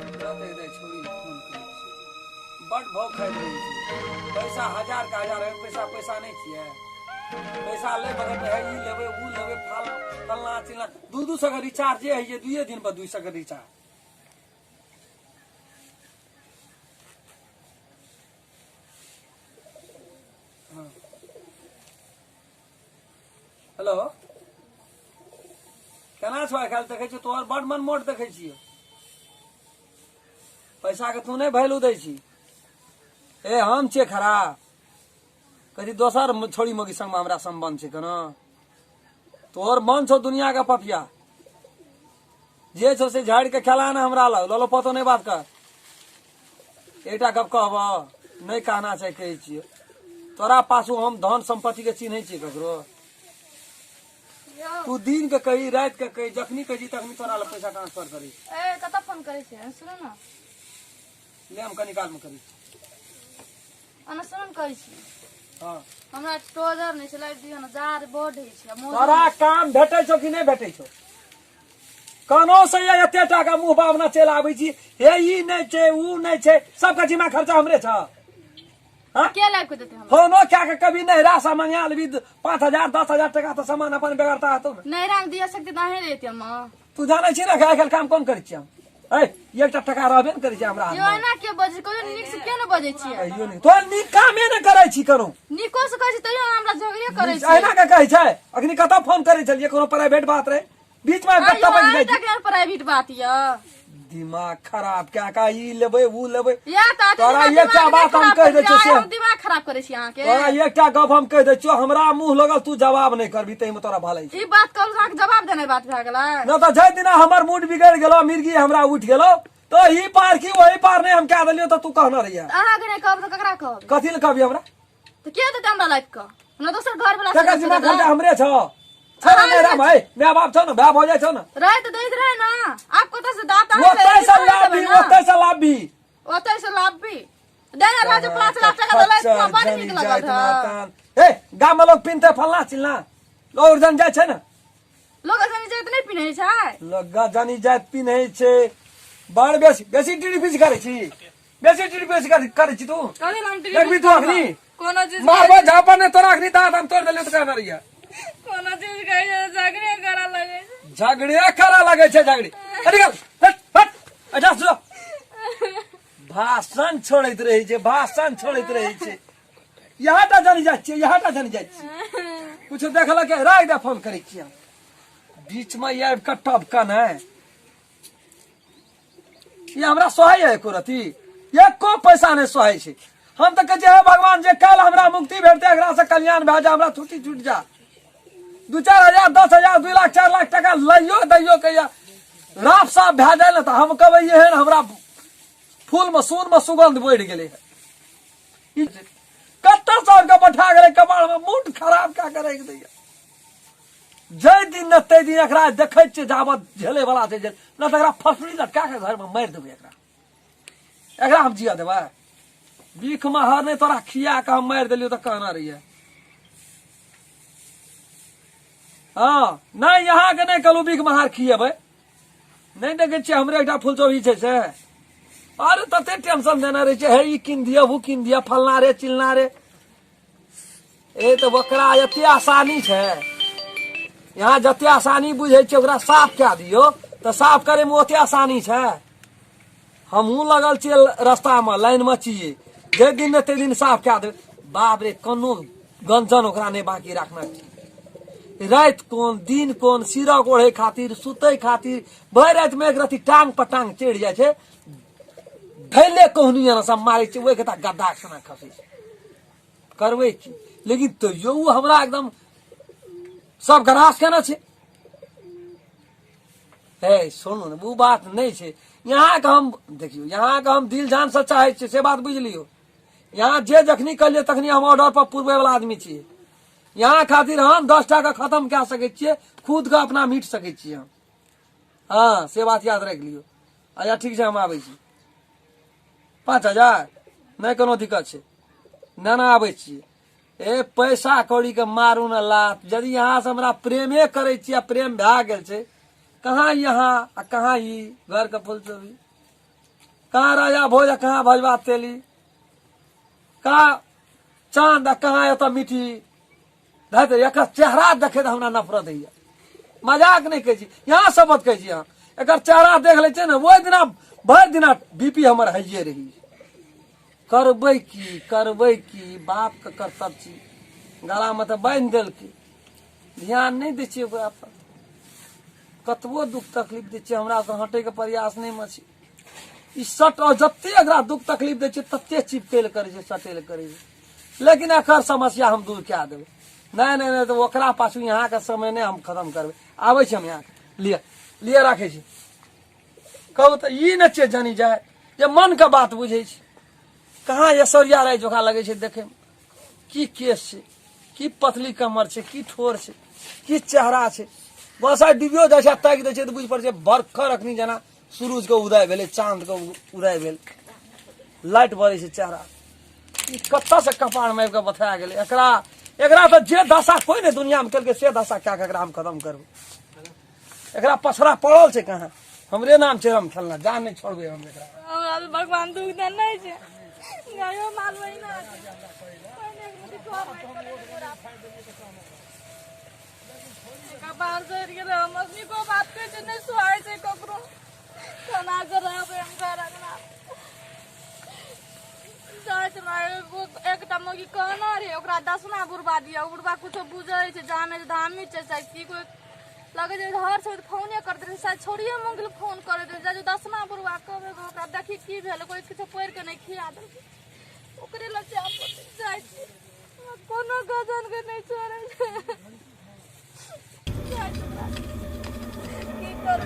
रहते दे छोड़ी फोन करे बड़ भाव खाइत रही छै पैसा हजार का हजार है पैसा पैसा नहीं छिए पैसा ले बगल में है ई लेबे ऊ लेबे फलना चिलना 200 का रिचार्ज है ये 2 दिन पर 200 का रिचार्ज हेलो केना छो आइ काल्हि देखै छी तोहर बड़ मन मोट देखै छियै पैसा के तू नहीं वैल्यू दै छी ए हम छियै खराब कथी दोसर छोड़ी मोगी संग में हमरा संबंध छै केना तोहर मन छौ दुनिया का पपिया जे छौ से झाड़ के खेला ना हमरा लग ललो पतो नहीं बात कर एकटा गप कहब नहीं कहना चाहे कहै छियै तोरा पासू हम धन संपत्ति के चिन्है छियै ककरो तू दिन के कही रात के कही जखनी कही तखनी तोरा ले पैसा ट्रांसफर करी ए कत फोन करे छै सुन ना ले हम कनी काल में करी अनसन कहै छी हां हमरा टोजर नहीं छै लाइट दियो ना जार बोर्ड है छै तोरा काम भेटै छौ कि नहीं भेटै छौ कानो से एते टाका मुंह बावना चल आबै छी हे ई नहीं छै ऊ नहीं छै सबका जिम्मा खर्चा हमरे छ के लाइक देते हम फोनो क्या के कभी नहीं राशा मंगा लेबी 5000 10000 टका तो सामान अपन बेगरता हतो नहीं रांग दिया सकते नहीं देते हम तू जानै छी ना आइ काल्हि काम कोन करै छी हम ए एकटा टका रहबे न करै छी हमरा यो ना के बजे कोन निक से के न बजे छी यो नहीं तो निक कामे न करै छी करू निको से कहै छी तइयो हमरा झगड़े करै छी एना के कहै छै अखनी कत फोन करै छलिए कोनो प्राइवेट बात रे बीच में गत्ता बज गई टका प्राइवेट बात य दिमाग खराब क्या का ई लेबै ऊ लेबै या त तोरा एकटा बात हम कह दै छियै हम दिमाग खराब करे छी अहाँ के तोरा एकटा गप हम कह दै छियै हमरा मुंह लगल तू जवाब नहीं करबी तै में तोरा भलै ई बात कहल अहाँ के जवाब देने बात भ गेलै न त जै दिना हमर मूड बिगड़ गेलो मिर्गी हमरा उठ गेलो तो ई पार की ओही पार नहीं हम कह देलियो त तू कहना रहिया अहाँ के नहीं कहब त ककरा कहब कथि ल कहबी हमरा त के देते हमरा लाइक क हमरा दोसर घर वाला कका जिम्मा खर्चा हमरे छ छोरा मेरा भाई मैं बाप छौ न भाई हो जाय छौ न रहे तो दैत रहे ना आपको तो से दाता वो पैसा लाभी ओतै से लाभ भी देना राजू 5 लाख टका दले तो बड़ निक लगत है ए गाम में लोग पिनते फलना चिलना लोग जन जाय छै न लोग जन जात नहीं पिनै छै लोग जानी जात पिनै छै बड़ बेसी बेसी टीडी फिज करै छी बेसी टीडी फिज करै छी तू कले नाम टीवी देखबी तू अखनी कोनो चीज मारबो झापन ने तोरा अखनी दांत हम तोड़ देलियो त कहना रहिया कोनो चीज कहै झगड़े करा लगे झगड़े करा लगे छै झगड़ी अरे हट हट अच्छा सुनो भाषण छोड़ैत रही छै भाषण छोड़ैत रही छै यहाँ टा जानी जाइ छियै यहाँ टा जानी जाइ छियै कुछ देखल के राख दे फोन करै छियै बीच में ये कटब कन है ये हमरा सोहाय है एको रति एको पैसा नहीं सोहाय छै हम तो कहै हे भगवान जे कल हमरा मुक्ति भेटते एकरा से कल्याण भए जा हमरा छुट्टी छूट जा 2-4 हजार 10,000 2 लाख 4 लाख टका लइयो दैयो कहिया राफ साफ भए जाए ना तो हम कहबै एहन हमरा फूल में सून में सुगंध बढ़ गेले है कत्ता सर के बैठा गेले कबाड़ में मूड खराब क्या करे दैया जय दिन न तै दिन एकरा देखै छै जाबत झेले वाला छै न त एकरा फसली लटका के घर में मार देबै एकरा हम जिया देबै बीख महर नहीं तोरा खिया के हम मार देलियो त कहना रहिए हाँ नहीं यहाँ के नहीं कहलू बीख महार खिएबै नहीं देखे छियै हमरे एकटा फुलचोभी छै से अरे तते टेंशन देना रहे छै हे ई किन दिया वो किन दिया फलना रे चिलना रे ए तो ओकरा एते आसानी छै यहाँ जते आसानी बुझे छै ओकरा साफ कए दियो तो साफ करे में ओते आसानी छै हमहू लगल छियै रास्ता में लाइन में छियै जे दिन न ते दिन साफ कए देबै बाप रे कोनो गंजन ओकरा नहीं बाकी रखना चाहिए रात कोन दिन कोन सिरक ओढ़े खातिर सुतै खातिर भर रात में एक रति टांग पर टांग चढ़ जाय छै धैले कहनी ना सब मारे छै ओए कता गद्दा सना खसै छै करबै की लेकिन तो यो हमरा एकदम सब ग्रास केना छै हे सुनू ने वो बात नहीं छै यहाँ का हम देखियो यहाँ का हम दिल जान से चाहे छियै से बात बुझ लियो यहाँ जे जखनी कहलिए तखनी हम ऑर्डर पर पूर्वे वाला आदमी छियै यहाँ खातिर हम 10 टका खत्म कए सकै छियै खुद का अपना मीट सकै छियै हम हाँ से बात याद रख लियो अच्छा ठीक छै हम आबै छी 5,000 नहीं कोनो दिक्कत छै ना आबै छियै ए पैसा कौड़ी के मारू न लात यदि यहाँ से हमरा प्रेमे करे छियै प्रेम भए गेल छै कहाँ यहाँ आ कहाँ ई घर के फुलचोभी कहाँ राजा भोज कहाँ भजवा तेली, कहाँ चांद कहाँ एत मीठी धैत एक चेहरा देखे तो हमरा नफरत है। मजाक नहीं कह यहाँ सबत कह यहाँ एक चेहरा देख ले ना वो दिना भर दिना बीपी हमर हइये रही। करबै की बाप के कर्तव्य छी, गला में तो बांध दिल की ध्यान नहीं दै छियै ओकरा पर, कतबो दुख तकलीफ दै छियै हमरा से हटे के प्रयास नहीं में छी। ई सट और जत्ते एकरा दुख तकलीफ दै छियै तत्ते चिपकेल करे छै सटेल करे छै, लेकिन एकर समस्या हम दूर कए देबै। नहीं तो ओकरा पाछू यहाँ के समय नहीं हम खत्म करबै। आबै छी हम यहाँ लिए राखे छी, कहू तो ई न छै जानी जाए जे मन के बात बुझे छी। कहाँ ऐश्वर्या राय जोखा लगे छै देखे में, की केस छै, की पतली कमर छै, की ठोर छै, की चेहरा छै। बस आई डिबियो जाइ छै ताकि दै छै तो बुझ पड़े छै बरखर अखनी जना सूरज के उदय भेले, चांद के उदय भेल, लाइट बरे छै चेहरा। ई कत्ता से कपाड़ में के बथा गेले एकरा तो जे दशा कोई ने दुनिया में करके से दशा क्या एकरा हम खत्म करबे। एकरा पछड़ा पड़ल छै कहाँ, हमरे नाम छै हम फलना जान नहीं छोड़बे हम एकरा। हमरा तो भगवान दुख देन नहीं छै, गायो माल वही ना कपार से गेले हम असली को बात के जे नहीं सुहाय छै ककरो खाना कराबे हम घर अंगना जाय छै। वो एकटा मगी कहना रे ओकरा दसना बुरबा दिया, बुरबा कुछो बुझै छै जाने धामी छै शायद की कोई लगे जे हर से फोने कर दे शायद छोड़िए मंगल फोन करे दे जो दसना बुरबा कहबे ओकरा देखी की भेल कोई कुछो पढ़ के नहीं खिया दे ओकरे लग जा जाय छै कोनो गजन के नहीं छोड़े छै। की कर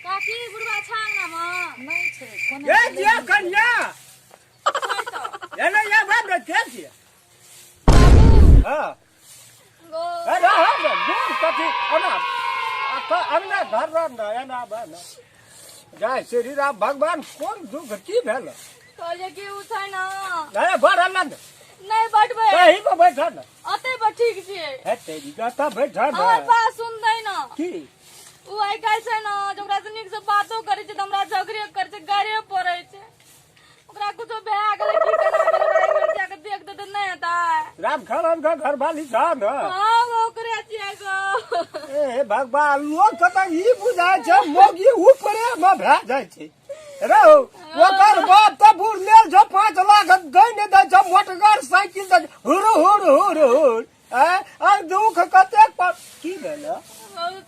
काकी बुरबा छांग ना म नहीं छै कोनो ए दिया कन्या एना या बाप रे के छी हां गो अरे हां दूर कथी अन्ना घर रंदा एना बन जय श्री राम भगवान कोन दुख की भेल कहले की उठाय ना अरे बड़ आनंद नहीं बैठबे कहीं पे बैठा ना अते पर ठीक छै हे तेरी गाता बैठा ना हमर बात सुन दै ना की उ आई काल छै ना जोकरा से नीक से बातो करे छै त हमरा झगड़े करे छै गारे पड़े छै ओकरा कुछो भए गेलै की केना गेलै भाई घर जाके देख दे त नहीं आता राम खराम का घर वाली था ना हां ओकरे छियै गो ए भगवान लोग कत ई बुझाय छै मोगी ऊपरे में भए जाय छै रे ओकर बाप त बुढ़ लेल छ 5 लाख गई ने दै छ मोटगर साइकिल दै हुर आ दुख कते पर की भेल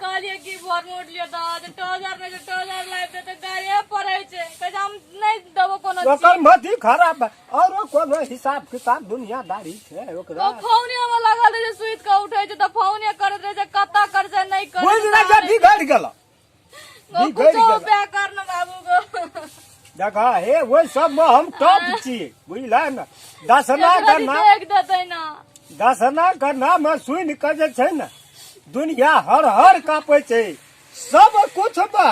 कहलिए की भर मोट लियो त 2000 में 2000 लाइफ दे त गारे पड़े छै कह हम नहीं देबो कोनो चीज ओकर मति खराब और कोनो हिसाब किताब दुनियादारी छै ओकरा फोने में लगा दे सुइत के उठे छै त फोने करत रहे छै कत्ता कर छै नहीं कर बुझ ना जे बिगड़ गेल कुछो बे करना बाबू गो देखा हे वो सब में हम टॉप छी बुझला ना दसना करना देख देतै ना दसना करना में सुन के जे छै ना दुनिया हर कापे छै सब कुछ बा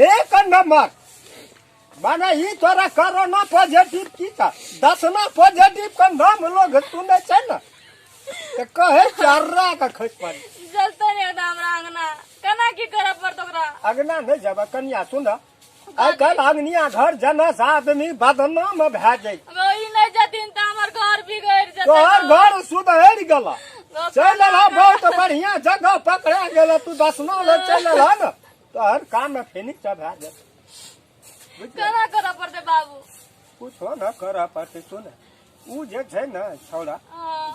एक नंबर माने ई तोरा कोरोना पॉजिटिव की था दसना पॉजिटिव का नाम लोग सुने छै ना तो कहे चर्रा का खस पर जलते नहीं एकदम हमरा अंगना केना की करे पड़त ओकरा अगना नहीं जब कन्या सुन आई कल अग्निया घर जनस आदमी बदनाम भए जाय ई नहीं जतिन त हमर घर बिगड़ जते तोहर घर सुधर गेला चल रहा बहुत बढ़िया जगह पकड़ा गेल तू दसना ले चल रहा ना तोहर काम में फिनिश भए जाय केना करे पड़ते बाबू कुछ हो न कर पड़ते सुन ऊ जे छै न छौड़ा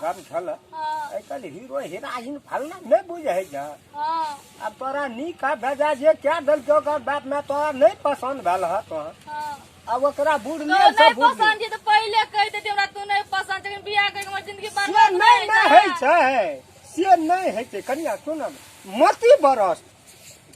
गम छल आई कल हीरो हीरोइन फलना नहीं बुझे जा हां अब तोरा नीक भेजा जे क्या दल के ओकर बात में तोरा नहीं पसंद भेल ह तो हां अब ओकरा बुढ़ तो ले नहीं सब बुढ़ पसंद छै त पहले कह देती हमरा तू नहीं पसंद छै बियाह करके हमर जिंदगी से बर्बाद नहीं नहीं है छै से नहीं है छै कन्या सुन मती बरस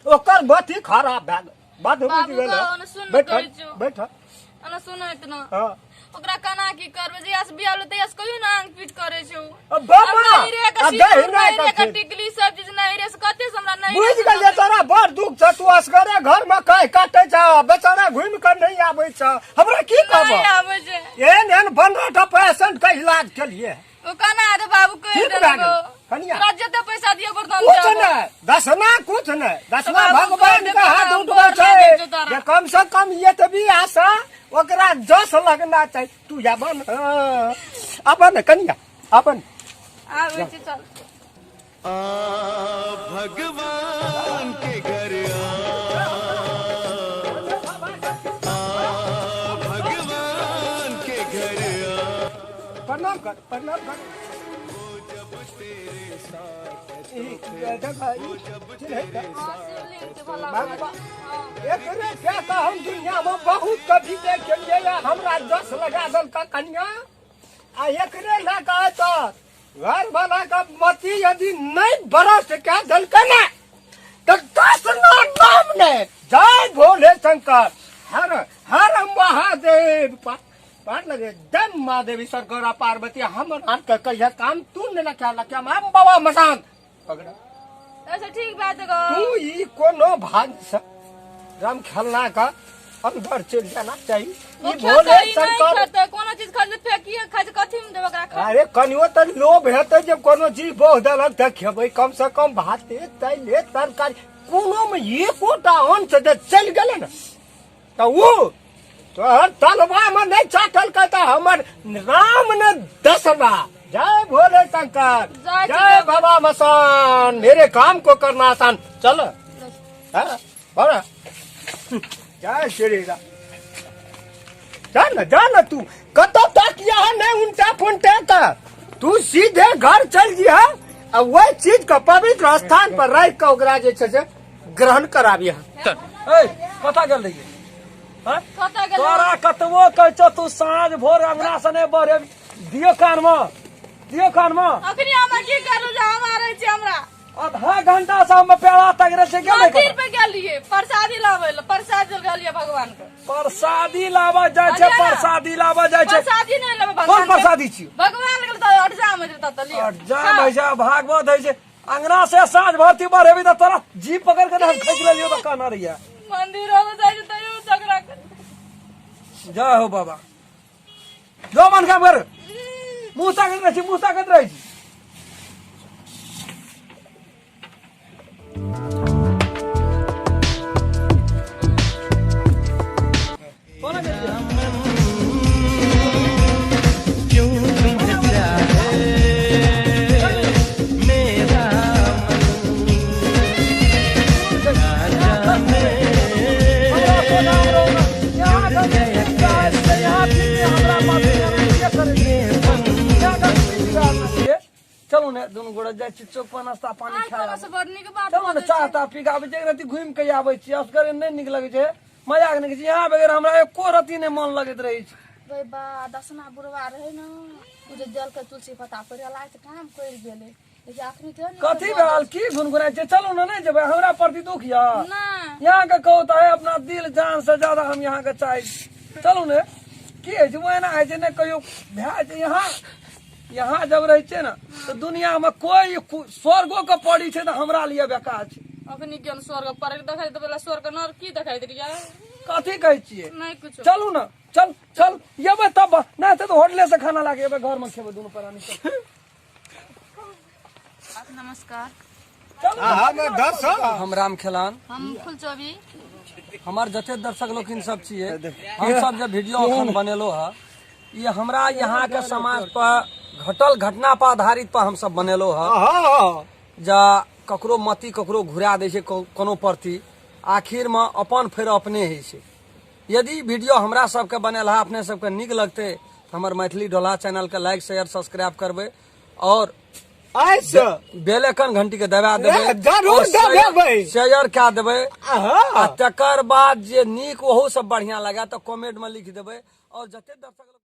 ओकर बती खराब भए बात बुझ बाबू गेल गो, ओने सुन न बैठ कहै छियौ। बैठ अना सुनो इतना हां ओकरा केना की करबे जहिया से बियाह तहिया से कहियो ना आंग पीट करे छै अब बाबा नहीं रे का अब दे सिंदूर नहीं नहीं रे का कर टिकली सब चीज नहीं रे से कते से हमरा नहीं बुझ गेल तोरा बड़ दुख छ तू असगरे घर में काहे काटे छ बेचारा घुम के नहीं आबै छ हमरा की नहीं कहबो आवे छै एहन 15 टा पेशेंट का इलाज के लिए वो कहना है बाबू को ठीक बात है, कन्या। राज्य पैसा दियो बर्तन कुछ नहीं दसना कुछ नहीं दसना तो बाबू भगवान को का हाथ देखो, उठवा हम छै बोल रहे हैं ये कम से कम ये तो भी आशा ओकरा जस लगना चाहिए तू याबन अपन कन्या अपन आवे छी चल भगवान के घर भगवान के घर प्रणाम कर प्रणाम कर शिवलिंग के भला भगवान हाँ। एकरे क्या का हम दुनिया में बहुत कभी देखे हमरा जस लगा दल का कन्या आ एकरे लगा तो घर वाला का मती यदि नहीं बरस क्या दल ना तो दस नाम ने जय भोले शंकर हर हर महादेव पार लगे जय महादेवी शंकर पार्वती हम कहिया काम तू ने लख्या हम बाबा मसान पकड़ा ऐसे ठीक बात है तू ई कोनो भाग से राम खेलना का अंदर चल जाना चाहिए ई भोले शंकर कोनो चीज खरीद फेंकिए खाज कथी में देब ओकरा खा अरे कनियो त लोभ हेतै जब कोनो चीज बोह देलक त खेबै कम से कम भाते तैले तरकारी कोनो में एकोटा अंश जे चल गेलै न त ऊ तोहर तलवा में नहीं चाटल का त हमर राम ने दसना जय भोले शंकर जय बाबा मसान मेरे काम को करना आसान चल हाँ बड़ा जय श्री राम जान तू कतो तक यहाँ नहीं उनटा फुनटे का तू सीधे घर चल गया और वही चीज का पवित्र स्थान पर रह के ओकरा जे छै से ग्रहण कराबिया ए कथा गेल रहिए हाँ? कतऽ गेल तोरा कतबो कहै छौ तू साँझ भोर अंगना से नहीं बढ़े दियो कान में अखनी हम की करू जे हम आरे छी हमरा आधा घंटा से हम पेड़ा तक रहे गेल मंदिर पे गेलिए प्रसादी लावे ले प्रसाद गेलिए भगवान के प्रसादी लावा जाय छै अरे ना। प्रसादी लावा जाय छै प्रसादी नहीं लेबे भगवान कोन के। प्रसादी छियो भगवान के तो अड़जा में देता त लियो जा भैया भागवत है छै अंगना से साँझ भरती बढ़ेबी तो तोरा जीप पकड़ के हम खींच लेलियो तो कहना रहिया मंदिर में जाय छै तयो झगड़ा कर जय हो बाबा जो मन काम कर मुँह ताकत रही छी कौन है क्यों तुम्हें प्यार है मेरा चलो ने दोनों गोड़ा जाय छी चौक पर नाश्ता पानी आज खाए से बढ़नी के बात चलो ने चाह ता पी के आबे छै रति घूम के आबे छी असगर नहीं निक लगे छै मजाक नहीं छै यहाँ बगैर हमरा एको रति नहीं मन लगत रहे छै भाई बा दसना बुढ़वा रहे न उ जे जल के तुलसी पत्ता पड़ेला त काम कर गेले लेकिन आखरी तो कथी भेल की गुनगुनाय छै चलो ने नहीं जेबै हमरा प्रति दुख या ना यहाँ के कहू तो है अपना दिल जान से ज्यादा हम यहाँ के चाहे चलू ने की है वो ना है ने कहियो भए छै यहाँ जब रहे छै ना तो दुनिया में कोई स्वर्गो के पड़ी छै तो हमरा लिए बेकार छै अखनी केन स्वर्ग पर देखाई देबे स्वर्ग नर की देखाई देलिए कथी कहै छियै नहीं कुछ चलू ना चल येबै तब नहीं तो होटले से खाना लाके येबै घर में खेबै दोनों प्राणी सब नमस्कार हम राम खेलान हम फुलचोबी हमार जते दर्शक लोग सब छिए हम सब जब वीडियो अखन बनेलो है ये हमरा यहाँ के समाज पर घटल घटना पर आधारित पर हम सब बनेलो है जा ककरो मती ककरो घुरा दे छै कोनो प्रति आखिर में अपन फेर अपने है छै यदि वीडियो हमरा सबके बनेल है अपने सबके निक लगते तो हमर मैथिली ढोला चैनल के लाइक शेयर सब्सक्राइब करबै और बेल आइकन घंटी के दबा देबै जरूर दबेबै शेयर कए देबै आ तकर बाद जे नीक ओहो सब बढ़िया लगे तो कमेंट में लिख देबै और जते दर्शक